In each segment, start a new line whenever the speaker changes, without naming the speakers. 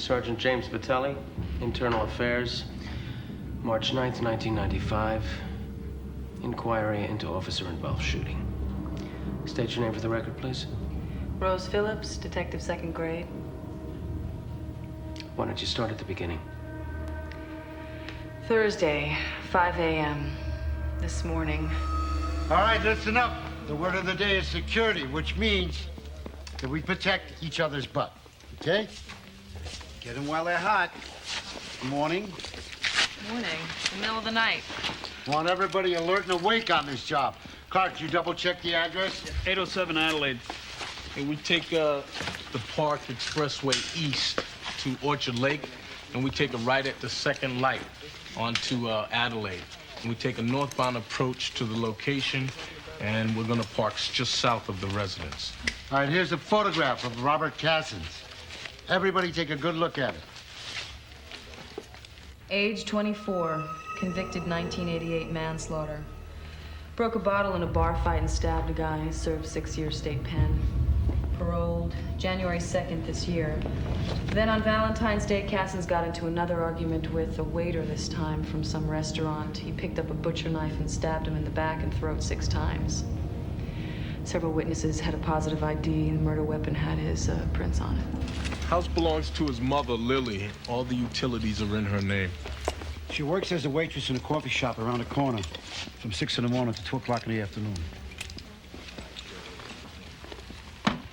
Sergeant James Vitelli, Internal Affairs, March 9th, 1995. Inquiry into officer-involved shooting. State your name for the record, please.
Rose Phillips, Detective 2nd grade.
Why don't you start at the beginning?
Thursday, 5 a.m. this morning.
All right, listen up. The word of the day is security, which means that we protect each other's butt, okay? Get them while they're hot. Morning.
Morning. The middle of the night.
Want everybody alert and awake on this job. Clarke, you double-check the address?
807 Adelaide.
And we take the Park Expressway east to Orchard Lake, and we take a right at the second light onto Adelaide. And we take a northbound approach to the location, and we're gonna park just south of the residence.
All right, here's a photograph of Robert Cassel. Everybody take a good look at it.
Age 24, convicted 1988 manslaughter. Broke a bottle in a bar fight and stabbed a guy, served 6-year state pen. Paroled January 2nd this year. Then on Valentine's Day, Cassel's got into another argument with a waiter this time from some restaurant. He picked up a butcher knife and stabbed him in the back and throat 6 times. Several witnesses had a positive ID. The murder weapon had his prints on it.
House belongs to his mother, Lily. All the utilities are in her name.
She works as a waitress in a coffee shop around the corner from 6 in the morning to 2 o'clock in the afternoon.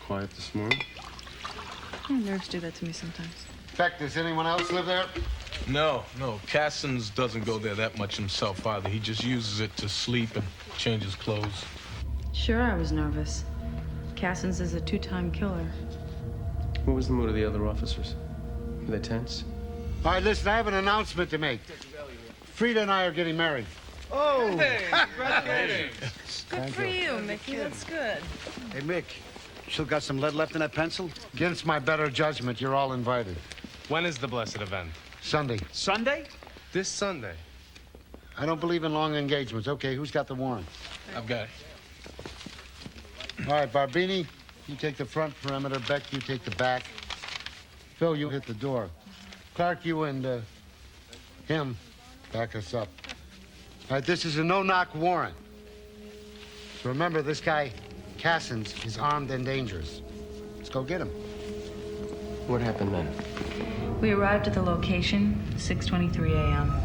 Quiet this morning?
Nerves do that to me sometimes.
Beck, does anyone else live there?
No. Cassens doesn't go there that much himself either. He just uses it to sleep and change his clothes.
Sure, I was nervous. Cassens is a 2-time killer.
What was the mood of the other officers? Were they tense?
All right, listen, I have an announcement to make. Frida and I are getting married.
Oh! Hey, congratulations!
Good for you, Mickey. That's good.
Hey, Mick, still got some lead left in that pencil? Against my better judgment, you're all invited.
When is the blessed event?
Sunday.
Sunday?
This Sunday.
I don't believe in long engagements. Okay, who's got the warrant?
I've got it.
All right, Barbini, you take the front perimeter. Beck, you take the back. Phil, you hit the door. Clarke, you and him back us up. All right, this is a no-knock warrant. So remember, this guy, Cassens, is armed and dangerous. Let's go get him.
What happened then?
We arrived at the location, 6:23 a.m.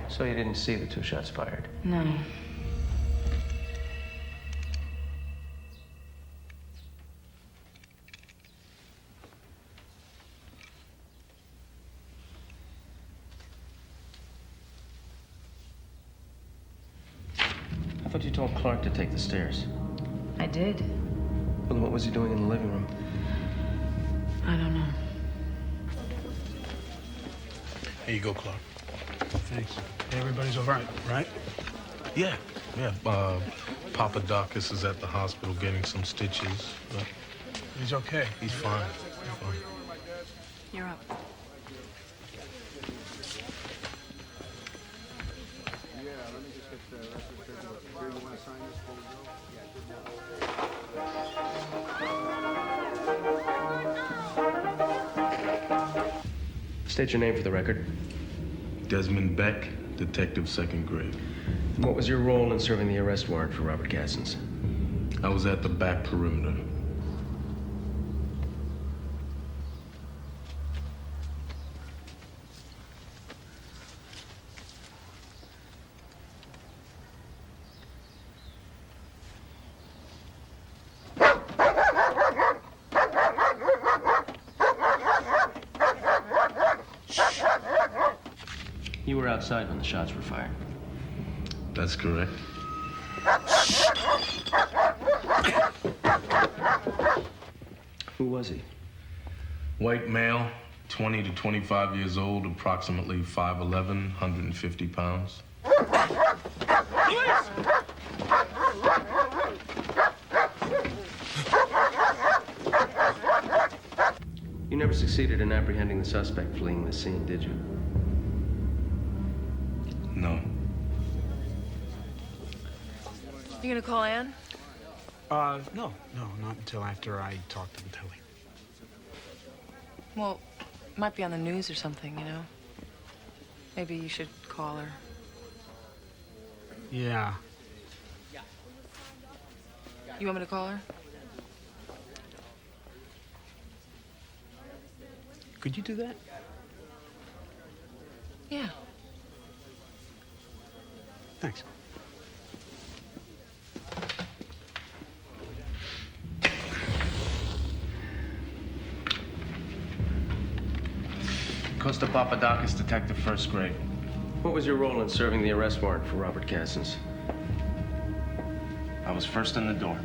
So you didn't see the 2 shots fired?
No.
I thought you told Clarke to take the stairs.
I did.
Well, then what was he doing in the living room?
I don't know.
Here you go, Clarke.
Thanks. Hey, everybody's all right, right?
Yeah. Papadakis is at the hospital getting some stitches, but
He's okay.
he's fine.
You're up.
State your name for the record.
Desmond Beck, detective, second grade.
And what was your role in serving the arrest warrant for Robert Cassens?
I was at the back perimeter.
You were outside when the shots were fired.
That's correct.
Who was he?
White male, 20 to 25 years old, approximately 5'11", 150 pounds.
You never succeeded in apprehending the suspect fleeing the scene, did you?
No.
You gonna call Ann?
No, not until after I talk to Vitelli.
Well, might be on the news or something, you know? Maybe you should call her.
Yeah.
You want me to call her?
Could you do that?
Yeah.
Thanks.
Costa Papadakis, detective, first grade. What was your role in serving the arrest warrant for Robert Cassens?
I was first in the door.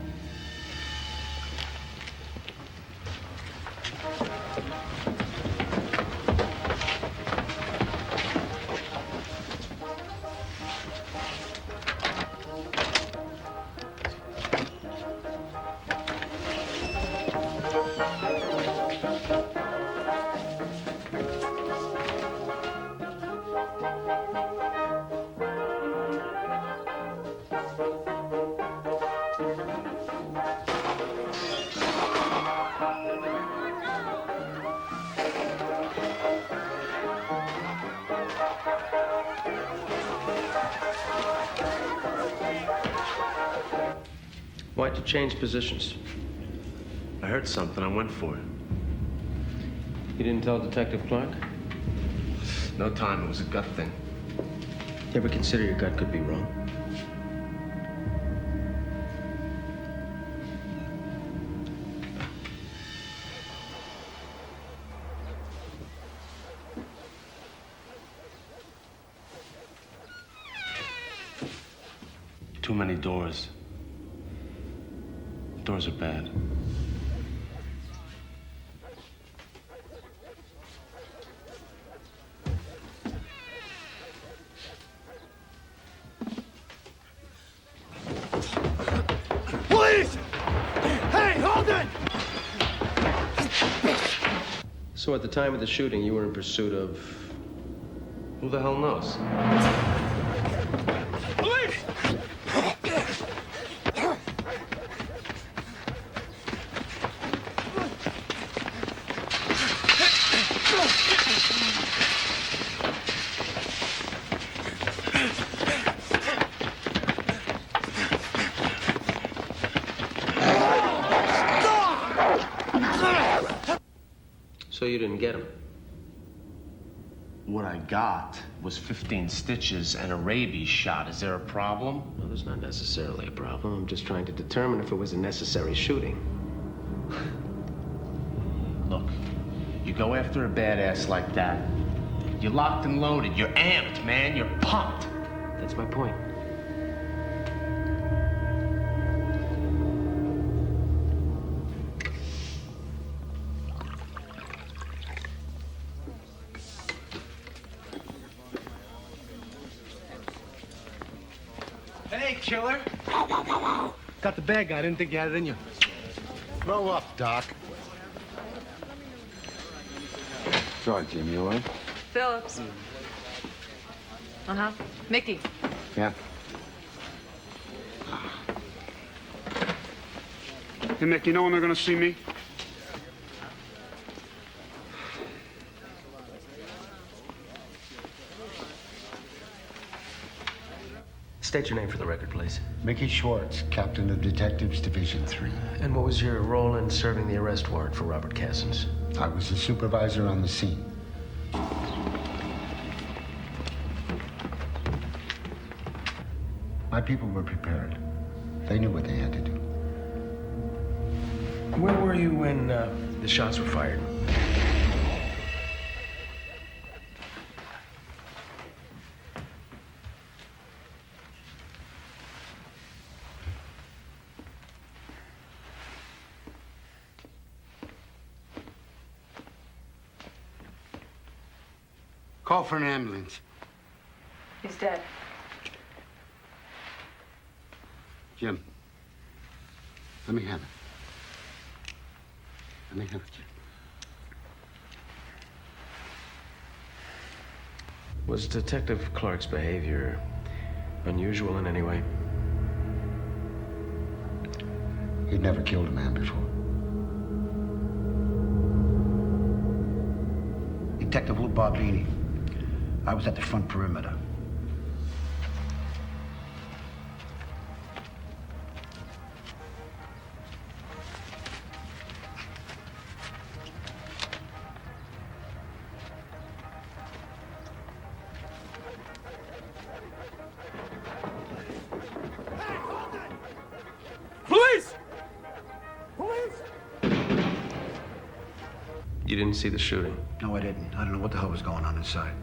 Why'd you change positions?
I heard something. I went for it.
You didn't tell Detective Clarke?
No time. It was a gut thing.
You ever consider your gut could be wrong?
Too many doors. Doors are bad.
Police! Hey, hold it!
So at the time of the shooting, you were in pursuit of...
Who the hell knows?
Police!
So you didn't get him?
What I got was 15 stitches and a rabies shot. Is there a problem?
Well, there's not necessarily a problem. I'm just trying to determine if it was a necessary shooting.
Look, you go after a badass like that. You're locked and loaded. You're amped, man. You're pumped.
That's my point.
killer.
Got the bad guy. Didn't think you had it in you.
Grow up, Doc.
Sorry, Jimmy, all right?
Phillips. Uh-huh. Mickey.
Yeah.
Hey, Mick, you know when they're gonna see me?
State your name for the record, please.
Mickey Schwarz, Captain of Detectives Division 3.
And what was your role in serving the arrest warrant for Robert Cassens?
I was the supervisor on the scene. My people were prepared. They knew what they had to do.
Where were you when the shots were fired?
Call for an ambulance.
He's dead.
Jim, let me have it. Let me have it, Jim.
Was Detective Clarke's behavior unusual in any way?
He'd never killed a man before.
Detective Lou Barbini. I was at the front perimeter.
Police! Police!
You didn't see the shooting?
No, I didn't. I don't know what the hell was going on inside.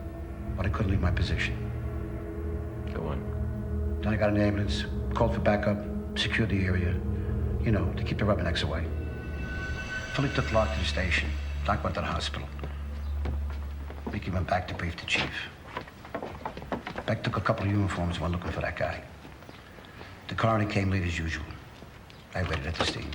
But I couldn't leave my position.
Go on.
Then I got an ambulance, called for backup, secured the area, you know, to keep the rubbernecks away. Philly took Clarke to the station. Doc went to the hospital. Mickey went back to brief the chief. Beck took a couple of uniforms and went looking for that guy. The coroner came late as usual. I waited at the scene.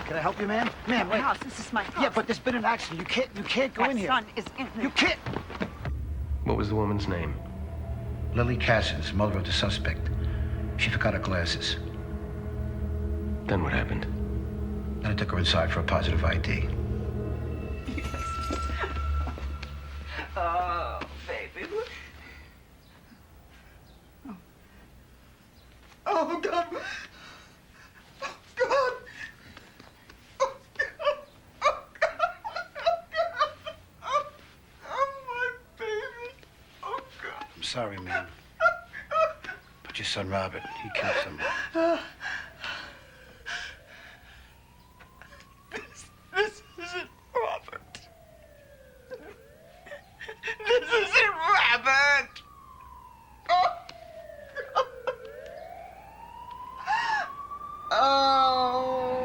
Can I help you, ma'am? Ma'am,
My
wait.
house. This is my house.
Yeah, but there's been an accident. You can't go in here.
My son is in here.
You can't.
What was the woman's name?
Lily Cassens, mother of the suspect. She forgot her glasses.
Then what happened?
Then I took her inside for a positive ID.
Oh, baby. Oh, God. Oh, God. Oh, God. Oh, God. Oh, my baby. Oh, God.
I'm sorry, ma'am. But your son Robert, he killed someone.
This isn't Robert. This isn't Robert. Oh. Oh.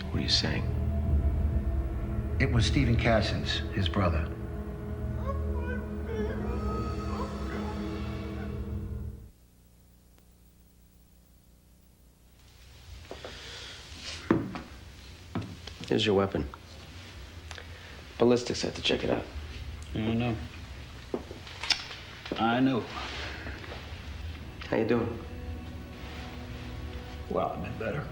What are you saying?
It was Stephen Cassens, his brother.
Here's your weapon. Ballistics had to check it out.
I know. I know.
How you doing?
Well, I've been better.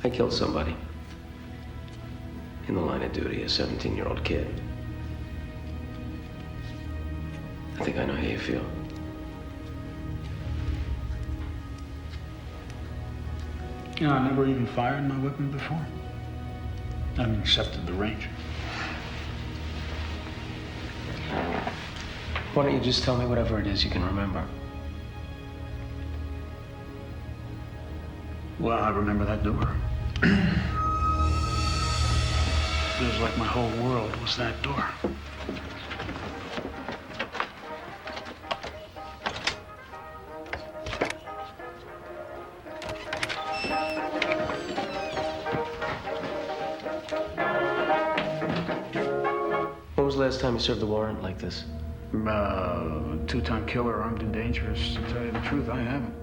I killed somebody. In the line of duty, a 17-year-old kid. I think I know how you feel.
You know, I never even fired my weapon before. I haven't accepted the range.
Why don't you just tell me whatever it is you can remember?
Well, I remember that door. Feels like my whole world was that door.
the last time you served a warrant like this?
Two-time killer, armed and dangerous. To tell you the truth, I haven't.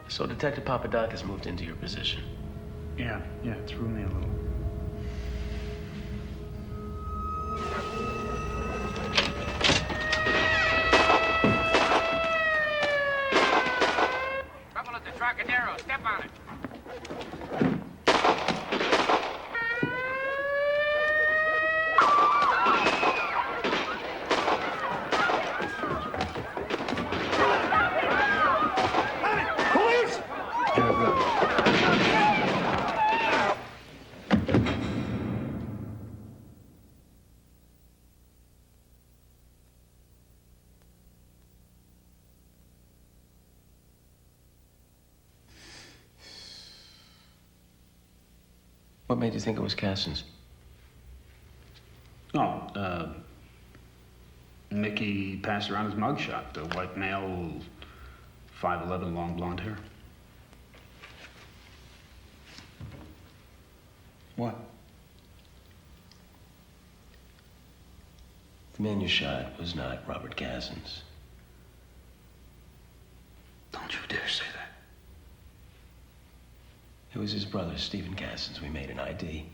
So Detective Papadakis moved into your position.
Yeah, it threw me a little.
Trouble at the Trocadero. Step on it.
What made you think it was Cassin's?
Mickey passed around his mugshot. The white male, 5'11", long blonde hair. What?
The man you shot was not Robert Cassin's.
Don't you dare say that.
It was his brother, Stephen Cassin's. We made an ID.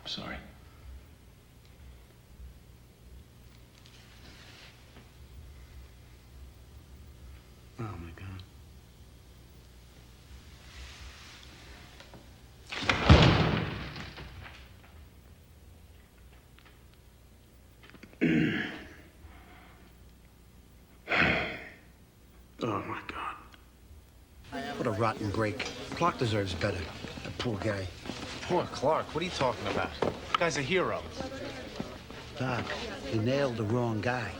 I'm sorry.
Oh, my God. Oh, my God.
What a rotten break. Clarke deserves better. That poor guy.
Poor Clarke, what are you talking about? The guy's a hero.
Doc, he nailed the wrong guy.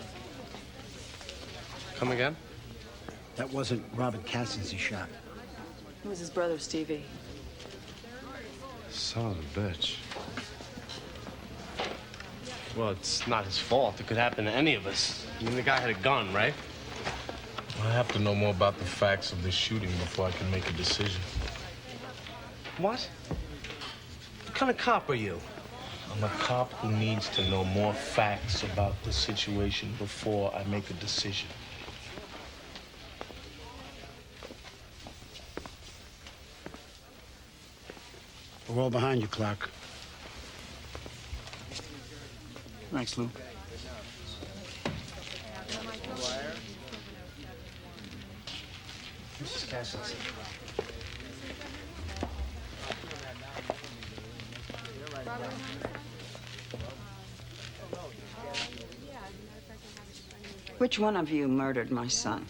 Come again?
That wasn't Robert Cassin's he shot.
It was his brother, Stevie.
Son of a bitch. Well, it's not his fault. It could happen to any of us. I mean, the guy had a gun, right?
I have to know more about the facts of this shooting before I can make a decision.
What? What kind of cop are you?
I'm a cop who needs to know more facts about the situation before I make a decision.
We're all behind you, Clarke.
Thanks, Lou.
Mrs. Cassel.
Which one of you murdered my son?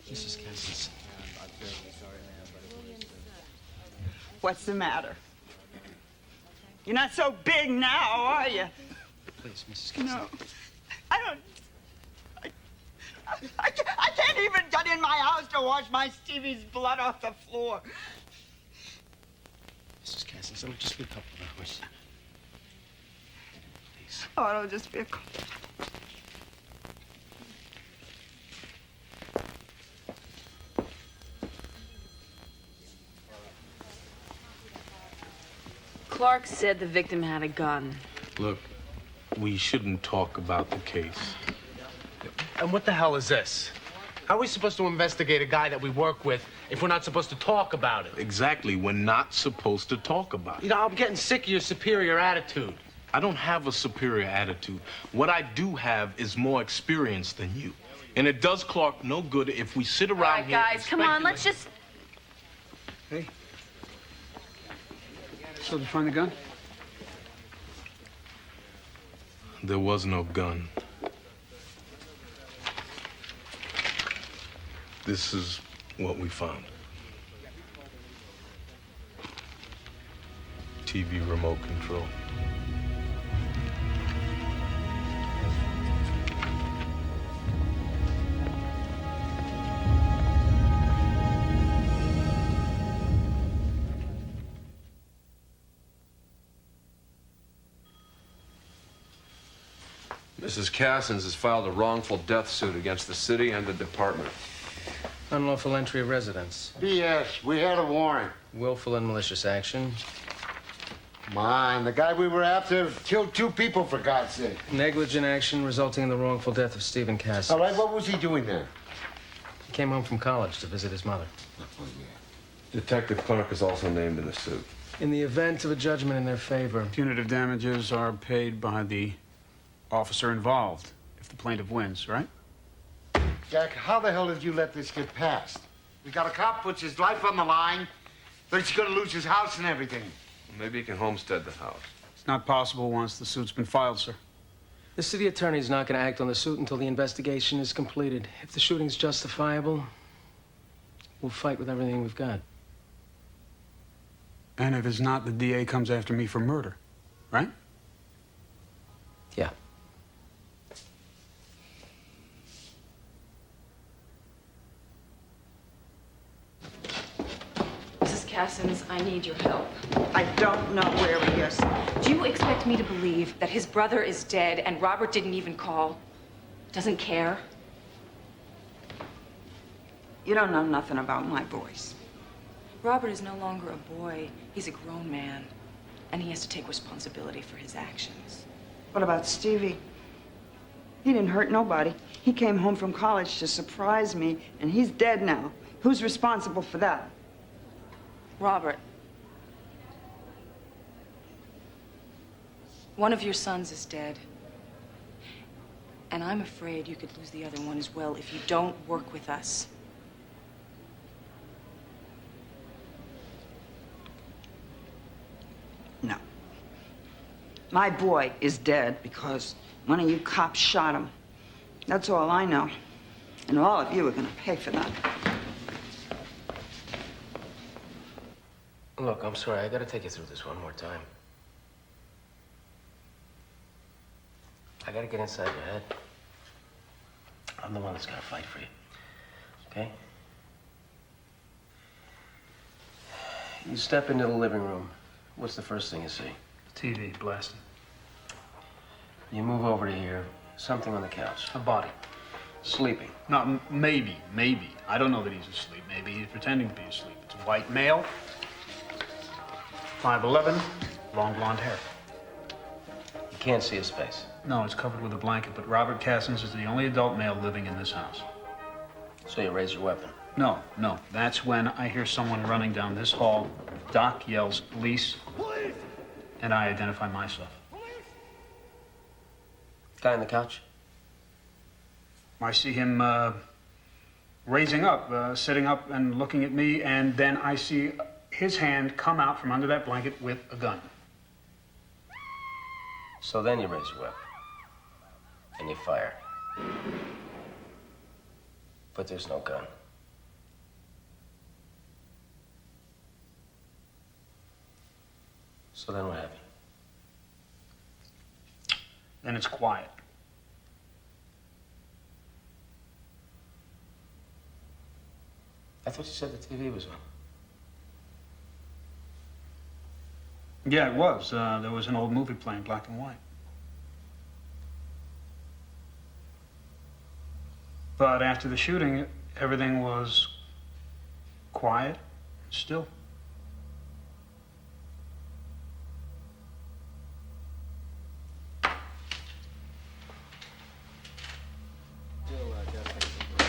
Mrs. Cassel.
What's the matter? You're not so big now, are you?
Please, Mrs. Cassel.
No. I don't... I can't even get in my house to wash my Stevie's blood off the floor.
Mrs. Cassel, it'll just be a couple of hours. Please.
Oh, it'll just be a couple.
Clarke said the victim had a gun.
Look, we shouldn't talk about the case.
And what the hell is this? How are we supposed to investigate a guy that we work with if we're not supposed to talk about it?
Exactly, we're not supposed to talk about it.
You know, I'm getting sick of your superior attitude.
I don't have a superior attitude. What I do have is more experience than you. And it does Clarke no good if we sit around
All right,
here
guys,
and
come on,
speculate.
let's just...
Hey. So, did you find the gun?
There was no gun. This is what we found. TV remote control.
Mrs. Cassens has filed a wrongful death suit against the city and the department.
Unlawful entry of residence.
BS. We had a warrant.
Willful and malicious action.
Come on, the guy we were after killed 2 people, for God's sake.
Negligent action resulting in the wrongful death of Stephen Cassel.
All right, what was he doing there?
He came home from college to visit his mother.
Oh, yeah.
Detective Clarke is also named in the suit.
In the event of a judgment in their favor,
Punitive damages are paid by the officer involved if the plaintiff wins, right?
Jack, how the hell did you let this get passed? We got a cop puts his life on the line, but he's gonna lose his house and everything.
Maybe he can homestead the house.
It's not possible once the suit's been filed, sir.
the city attorney's not going to act on the suit until the investigation is completed. If the shooting's justifiable, we'll fight with everything we've got.
And if it's not, the DA comes after me for murder, right?
Yeah.
Mrs. Cassens, I need your help.
I don't know where he is.
Do you expect me to believe that his brother is dead and Robert didn't even call? Doesn't care?
You don't know nothing about my boys.
Robert is no longer a boy. He's a grown man. And he has to take responsibility for his actions.
What about Stevie? He didn't hurt nobody. He came home from college to surprise me, and he's dead now. Who's responsible for that?
Robert. One of your sons is dead. And I'm afraid you could lose the other one as well if you don't work with us.
No. My boy is dead because one of you cops shot him. That's all I know. And all of you are gonna pay for that.
Look, I'm sorry. I gotta take you through this one more time. I gotta get inside your head. I'm the one that's gotta fight for you. Okay? You step into the living room. What's the first thing you see?
TV blasting.
You move over to here. Something on the couch.
A body.
Sleeping.
No, maybe. I don't know that he's asleep. Maybe he's pretending to be asleep. It's a white male, 5'11", long blonde hair.
You can't see his face.
No, it's covered with a blanket, but Robert Cassens is the only adult male living in this house.
So you raise your weapon?
No. That's when I hear someone running down this hall. Doc yells, "Police!"
Police!
And I identify myself.
Guy on the couch?
I see him raising up, sitting up and looking at me, and then I see his hand come out from under that blanket with a gun.
So then you raise your weapon. And you fire. But there's no gun. So then what happened?
Then it's quiet.
I thought you said the TV was on.
Yeah, it was. There was an old movie playing, black and white. But after the shooting, everything was quiet, still.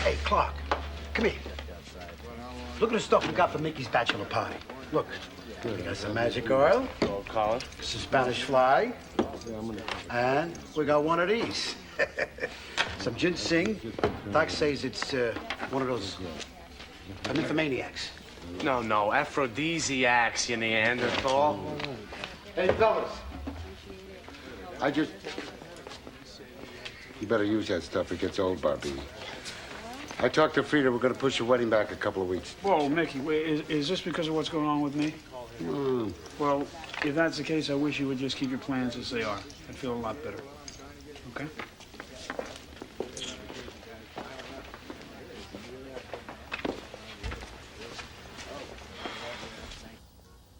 Hey, Clarke, come here. Look at the stuff we got for Mickey's bachelor party. Look, we got some magic oil, some Spanish fly, and we got one of these. Some ginseng. Doc says it's one of those nymphomaniacs.
No, aphrodisiacs, you Neanderthal.
Hey, fellas. You better use that stuff. It gets old, Barbie. I talked to Frida. We're going to push your wedding back a couple of weeks.
Whoa, Mickey, wait, is this because of what's going on with me? Well, if that's the case, I wish you would just keep your plans as they are. I'd feel a lot better. Okay?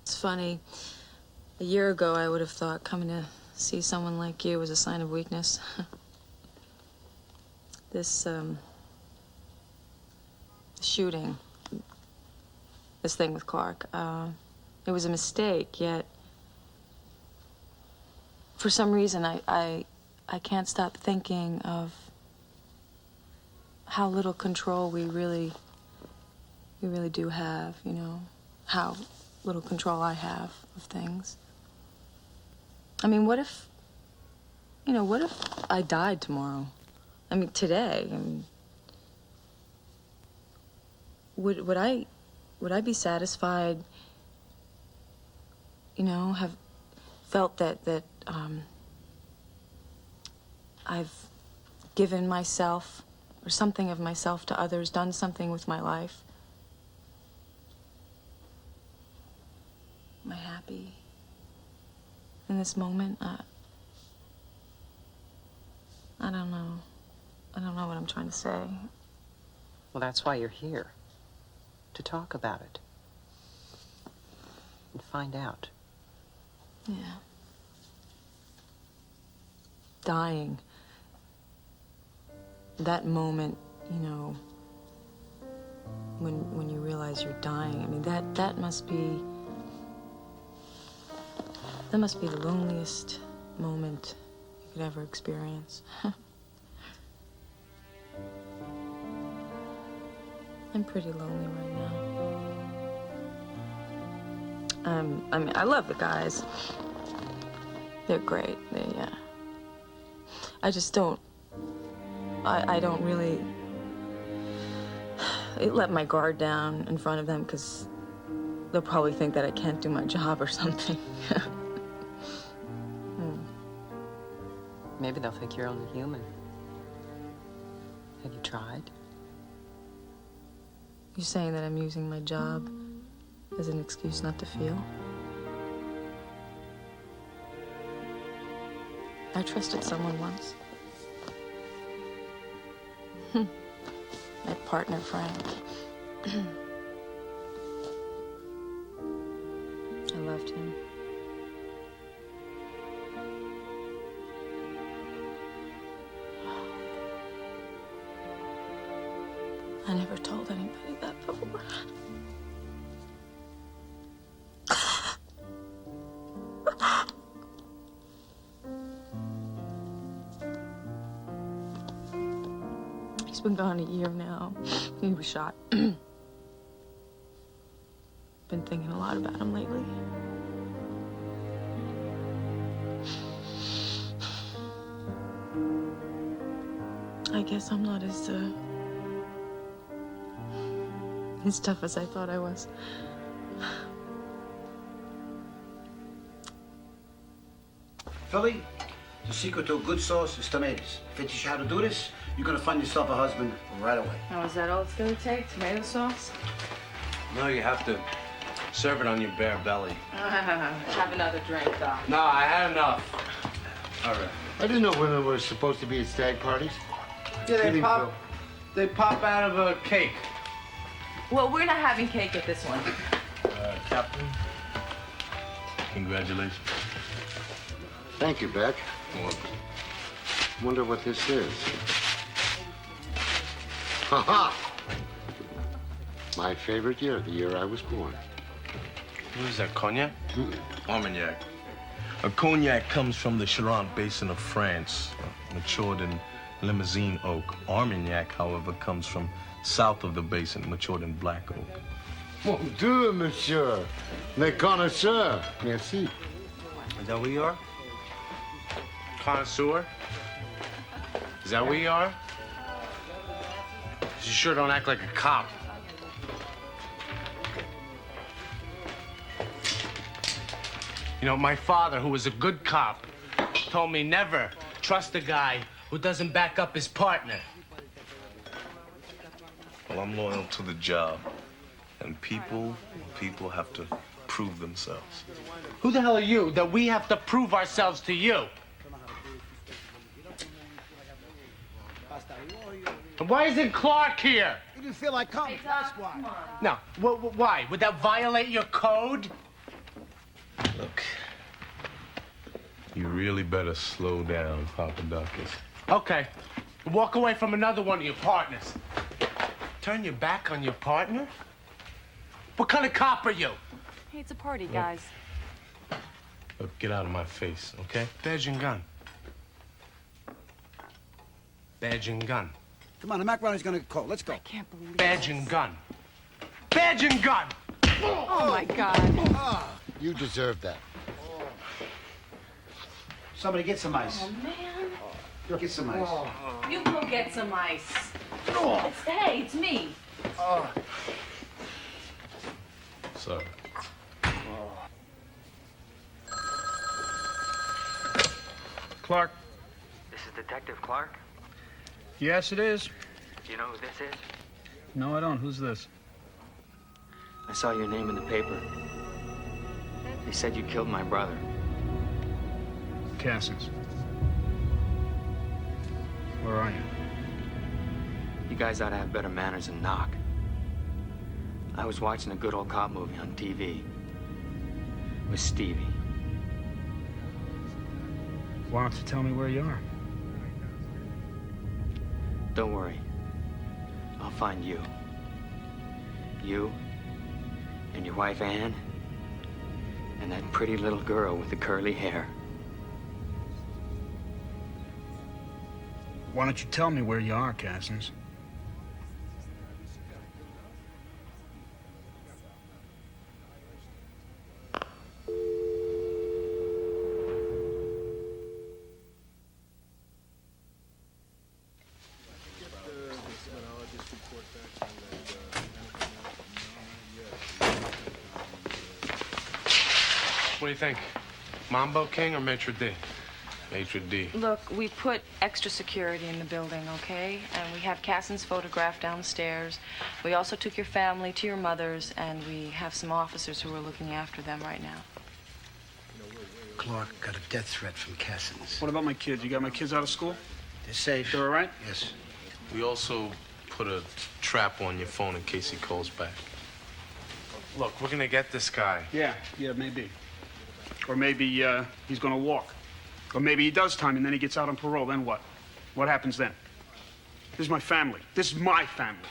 It's funny. A year ago, I would have thought coming to see someone like you was a sign of weakness. this shooting, this thing with Clarke, it was a mistake, yet for some reason I can't stop thinking of how little control we really do have, you know, how little control I have of things. I mean, what if I died tomorrow? I mean, today. I mean, would I be satisfied, you know, have felt that I've given myself or something of myself to others, done something with my life? Am I happy in this moment? I don't know. I don't know what I'm trying to say.
Well, that's why you're here. To talk about it. And find out.
Yeah. Dying. That moment, you know, when you realize you're dying, I mean, that must be the loneliest moment you could ever experience. I'm pretty lonely right now. I mean, I love the guys. They're great. I just don't. I don't really let my guard down in front of them because they'll probably think that I can't do my job or something.
Maybe they'll think you're only human. Have you tried?
You're saying that I'm using my job as an excuse not to feel? I trusted someone once. My partner, Frank. I loved him. I never told anybody that before. He's been gone a year now. He was shot. Been thinking a lot about him lately. I guess I'm not as tough as I thought I was.
Philly, the secret to a good sauce is tomatoes. If you teach you how to do this, you're gonna find yourself a husband right away.
Oh, is that all it's gonna take? Tomato sauce?
No, you have to serve it on your bare belly.
Have another drink, Doc.
No, I had enough. All right.
I didn't know women were supposed to be at stag parties.
Yeah,
Kidding, Phil.
they pop out of a cake.
Well, we're not having cake at this one.
Captain, congratulations.
Thank you, Beck. Wonder what this is. Ha-ha! My favorite year, the year I was born.
What is that, cognac? Armagnac. A cognac comes from the Charente basin of France, matured in Limousin oak. Armagnac, however, comes from south of the basin, matured in black oak.
Mon Dieu, monsieur. Les connoisseurs. Merci.
Is that what you are? Connoisseur? Is that what you are? You sure don't act like a cop. You know, my father, who was a good cop, told me never trust a guy who doesn't back up his partner. Well, I'm loyal to the job. And people have to prove themselves. Who the hell are you that we have to prove ourselves to you? And why isn't Clarke here?
You didn't feel like coming, that's why.
No, why? Would that violate your code? Look, you really better slow down, Papadakis. Okay,
Walk away from another one of your partners. Turn your back on your partner? What kind of cop are you?
Hey, it's a party, guys.
Look, get out of my face, okay?
Badge and gun. Badge and gun.
Come on, the macaroni's gonna get cold. Let's go.
I can't believe
Badge and gun. Badge and gun!
Oh, my God.
You deserve that.
Somebody get some ice.
Oh, man.
Get some ice.
You go get some ice. Hey, it's me.
Sorry.
Clarke?
This is Detective Clarke.
Yes, it is.
Do you know who this is?
No, I don't. Who's this?
I saw your name in the paper. They said you killed my brother.
Cassel's. Where are you?
You guys ought to have better manners than knock. I was watching a good old cop movie on TV. With Stevie.
Why don't you tell me where you are?
Don't worry. I'll find you. You and your wife Anne and that pretty little girl with the curly hair.
Why don't you tell me where you are, Cassels?
What do you think? Mambo King or Maitre D'?
Maitre D'.
Look, we put extra security in the building, okay? And we have Cassen's photograph downstairs. We also took your family to your mother's, and we have some officers who are looking after them right now.
Clarke got a death threat from Cassen's.
What about my kids? You got my kids out of school?
They're safe.
They're all right?
Yes.
We also put a trap on your phone in case he calls back.
Look, we're gonna get this guy.
Yeah, maybe. Or maybe he's gonna walk. Or maybe he does time and then he gets out on parole. Then what? What happens then? This is my family. This is my family.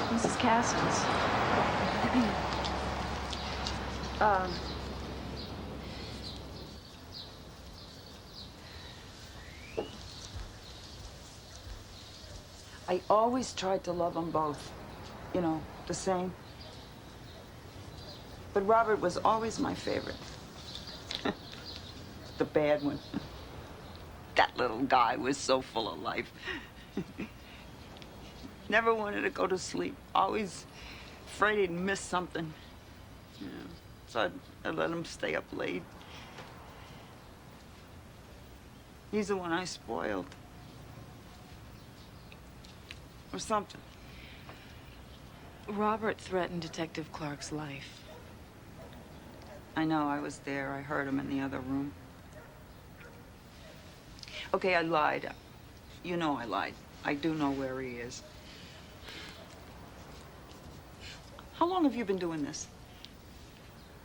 Mrs. Cassen's.
I always tried to love them both. You know, the same. But Robert was always my favorite. The bad one. That little guy was so full of life. Never wanted to go to sleep. Always afraid he'd miss something. You know, so I'd let him stay up late. He's the one I spoiled. Or something.
Robert threatened Detective Clarke's life.
I know, I was there. I heard him in the other room. Okay, I lied. You know I lied. I do know where he is. How long have you been doing this?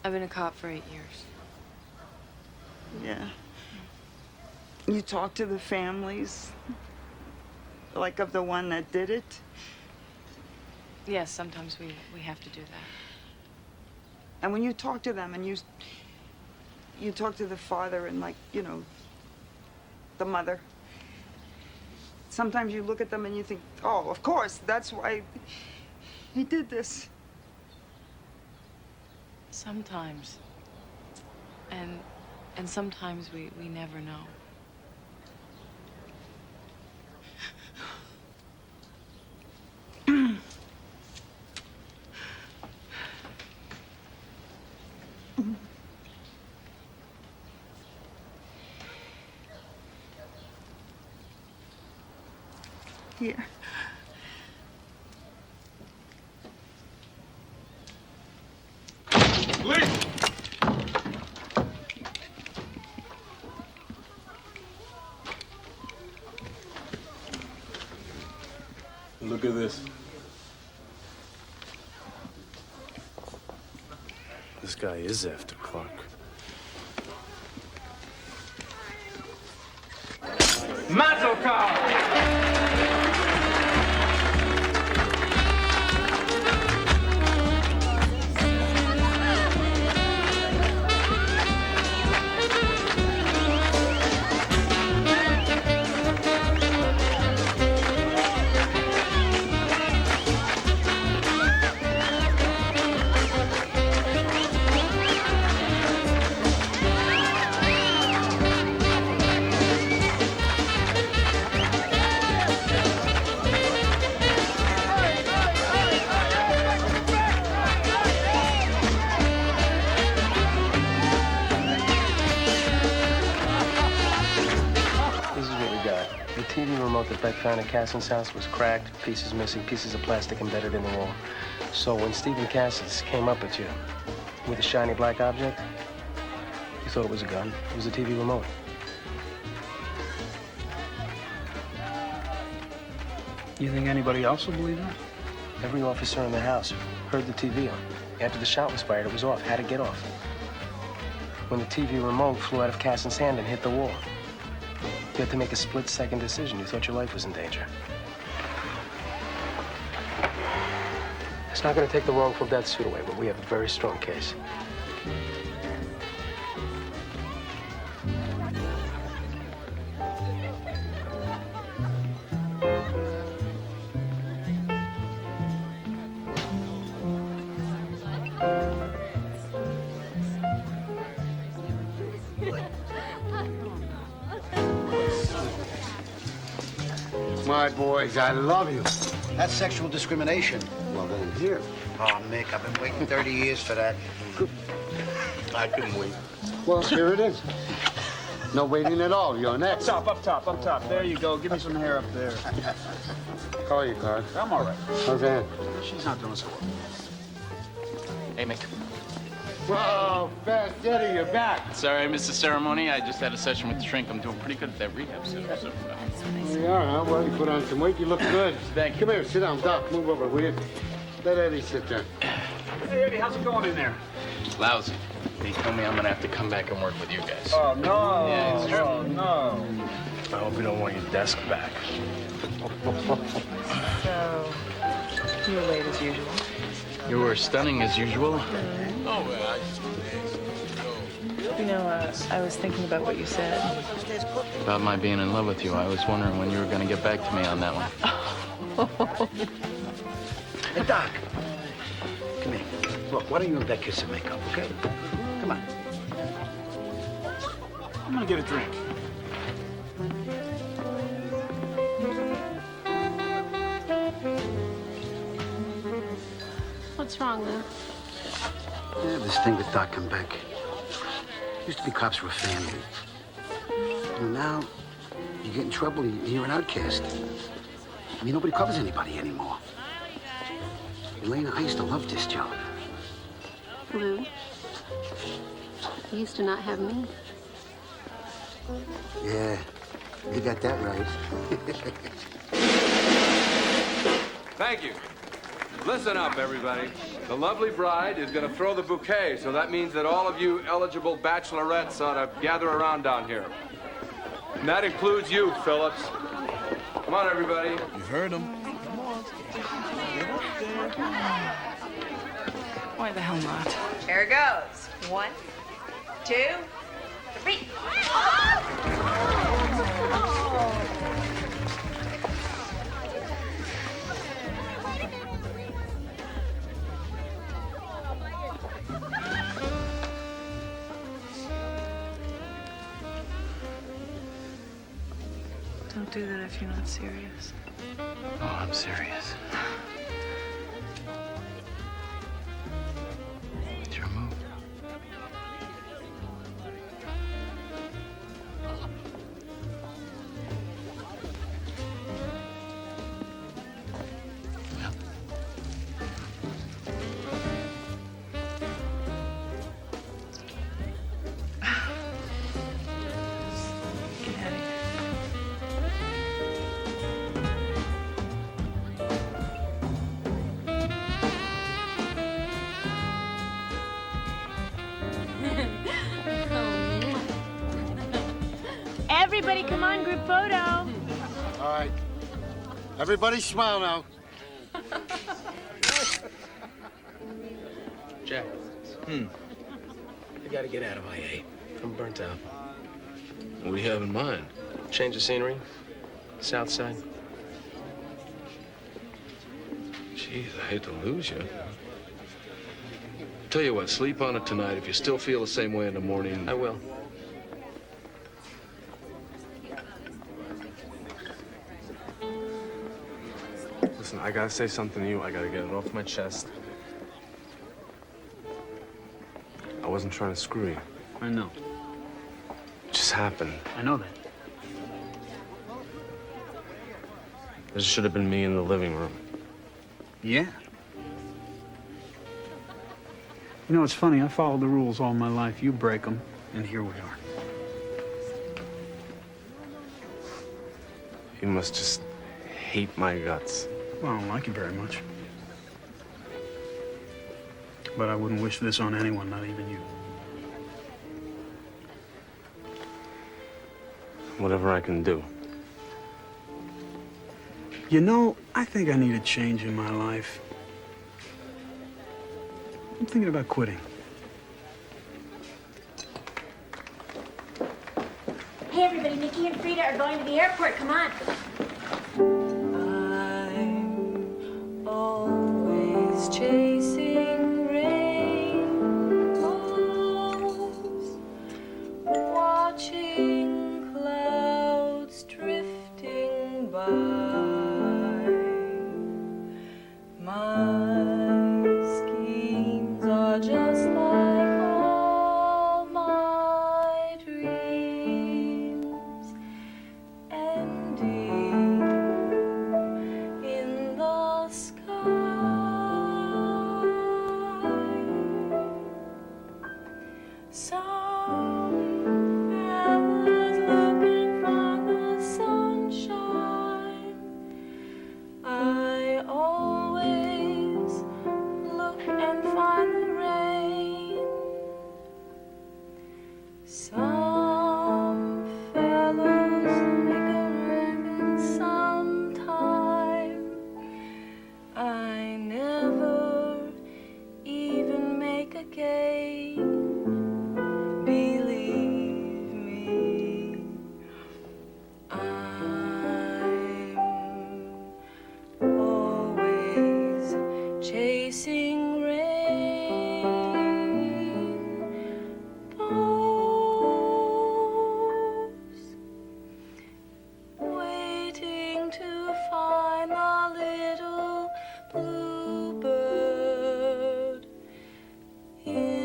I've been a cop for 8 years.
Yeah. You talk to the families? Like of the one that did it?
Yes, sometimes we have to do that.
And when you talk to them and you talk to the father and, like, you know, the mother, sometimes you look at them and you think, oh, of course, that's why he did this.
Sometimes. And sometimes we never know.
Here.
Bleak! Look at this.
this guy is after Clarke.
Mazel tov!
That Beck found at Cassel's house was cracked, pieces missing, pieces of plastic embedded in the wall. So when Stephen Cassels came up at you with a shiny black object, you thought it was a gun. It was a TV remote.
You think anybody else will believe that?
Every officer in the house heard the TV on. After the shot was fired, it was off. Had to get off. When the TV remote flew out of Cassel's hand and hit the wall, you had to make a split-second decision. You thought your life was in danger. It's not going to take the wrongful death suit away, but we have a very strong case.
My boys, I love you.
That's sexual discrimination.
Well, then here.
Oh, Mick, I've been waiting 30 years for that.
I couldn't wait.
Well, here it is. No waiting at all. You're next.
Up top. There you go. Give me some hair up there.
How are you, Clarke?
I'm all right.
How's Ann?
She's not doing so well.
Hey, Mick.
Whoa, Fast Eddie, you're back.
Sorry I missed the ceremony. I just had a session with the shrink. I'm doing pretty good at that rehab center. So,
You are, huh? Well, you put on some weight. You look good.
Thank you.
Come here, sit down. Doc, move over, will you? Let Eddie sit there.
Hey, Eddie, how's it going in there?
lousy. They told me I'm gonna have to come back and work with you guys.
Oh, no.
Yeah, it's true.
Oh, no.
I hope you don't want your desk back.
So, you were late as usual.
You were stunning as usual.
Oh, well, you know, I was thinking about what you said.
About my being in love with you. I was wondering when you were gonna get back to me on that one.
Hey, Doc. Come here. Look, why don't you and Beck kiss and make up, okay? Come on.
I'm gonna get a drink.
What's wrong, Lou?
Yeah, this thing with Doc and Beck. Used to be cops were a family. And now, you get in trouble, you're an outcast. I mean, nobody covers anybody anymore. Elena, I used to love this job.
Lou, you used to not have me.
Yeah, you got that right.
Thank you. Listen up, everybody. The lovely bride is going to throw the bouquet, so that means that all of you eligible bachelorettes ought to gather around down here. And that includes you, Phillips. Come on, everybody.
You've heard him.
Why the hell not?
Here it goes. 1, 2, 3.
Don't do that if you're not serious.
Oh, I'm serious. It's your move.
everybody, come on, group photo.
All right. Everybody smile now.
Jack. I gotta get out of IA. I'm burnt out.
What do you have in mind?
Change of scenery. South side.
Jeez, I hate to lose you. Tell you what, sleep on it tonight. If you still feel the same way in the morning...
I will.
Listen, I gotta say something to you. I gotta get it off my chest. I wasn't trying to screw you.
I know.
It just happened.
I know that.
This should have been me in the living room.
Yeah. You know, it's funny. I followed the rules all my life. You break them, and here we are.
You must just hate my guts.
Well, I don't like you very much. But I wouldn't wish this on anyone, not even you.
Whatever I can do.
You know, I think I need a change in my life. I'm thinking about quitting.
Hey, everybody, Nikki and Frida are going to the airport. Come on.
I'm always chasing rainbows, watching clouds drifting by. My schemes are just like all my dreams, ending in the sky. Some fellas looking for the sunshine. I always look and find the rain. Some fellows make a living sometime. I never even make a gain. Believe me, I'm always chasing rainbows, waiting to find a little bluebird in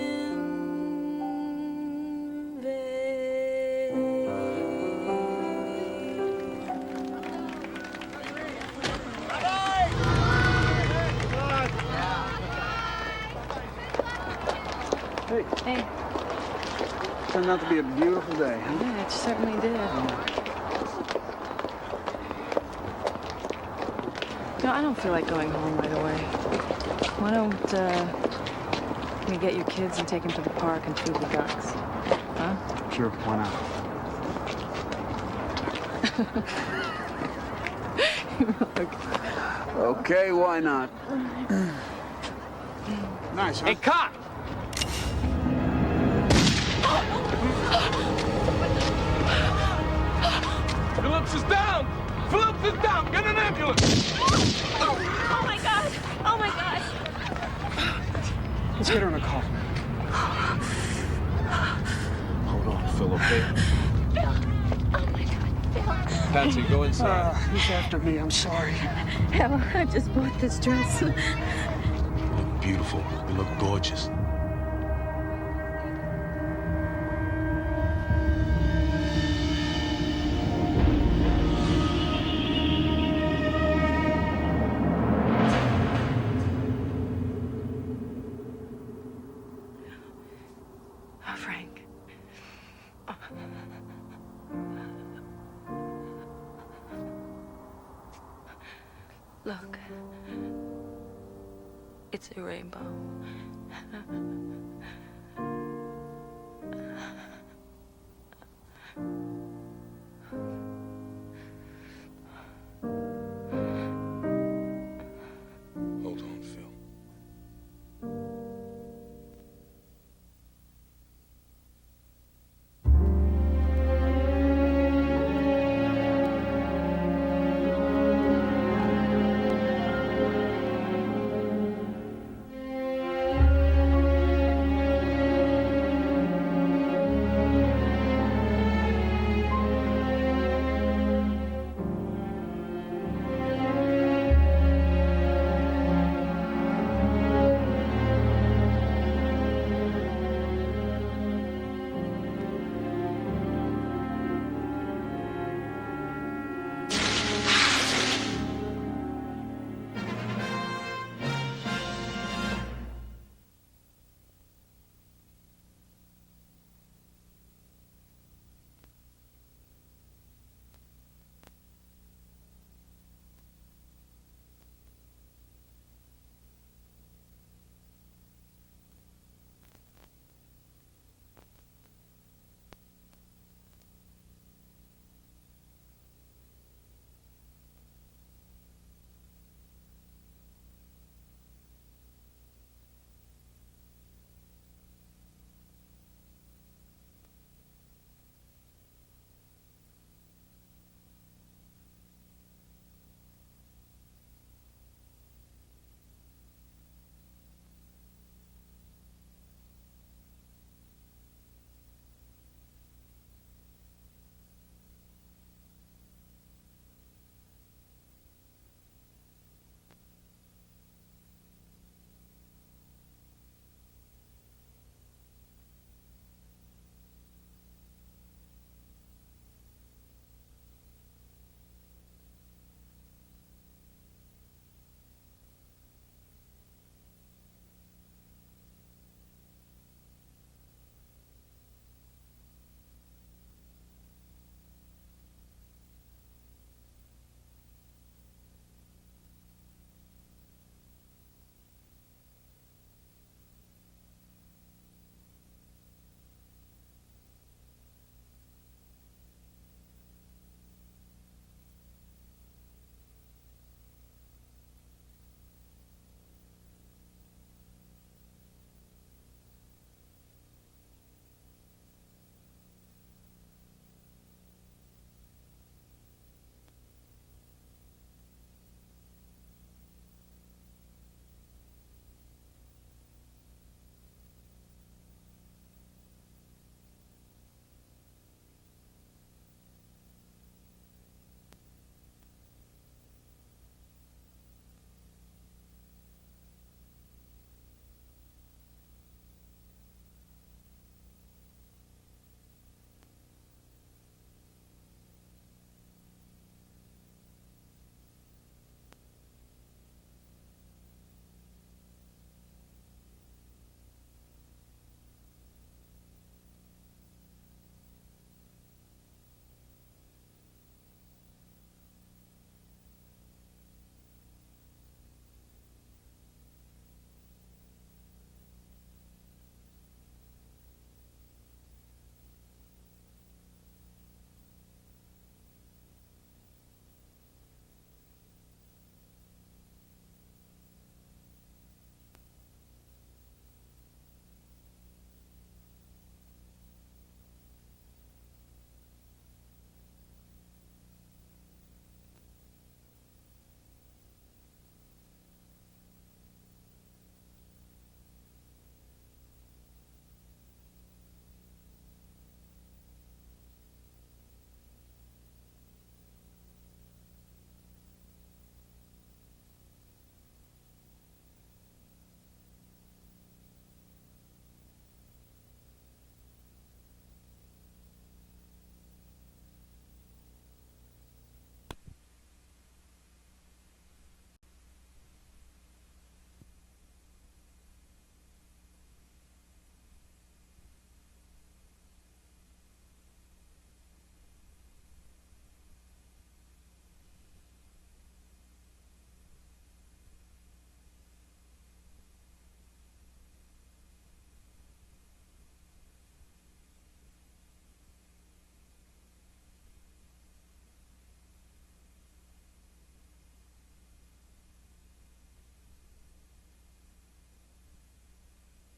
Hey.
Hey.
Turned out to be a beautiful day, huh?
Yeah, it certainly did. No, I don't feel like going home right away. Why don't we get your kids and take them to the park and feed the ducks? Huh?
Sure, why not? Okay, why not? Nice, huh?
Hey, cop! Phillips is down! Phillips is down! Get an ambulance!
Oh my God! Oh my God!
Let's get her in a car.
Hold on, Phil, okay?
Phil! Oh my God, Phil!
Patsy, go inside.
He's after me. I'm sorry.
Hell, I just bought this dress.
You look beautiful. You look gorgeous.
Frank. Look. It's a rainbow.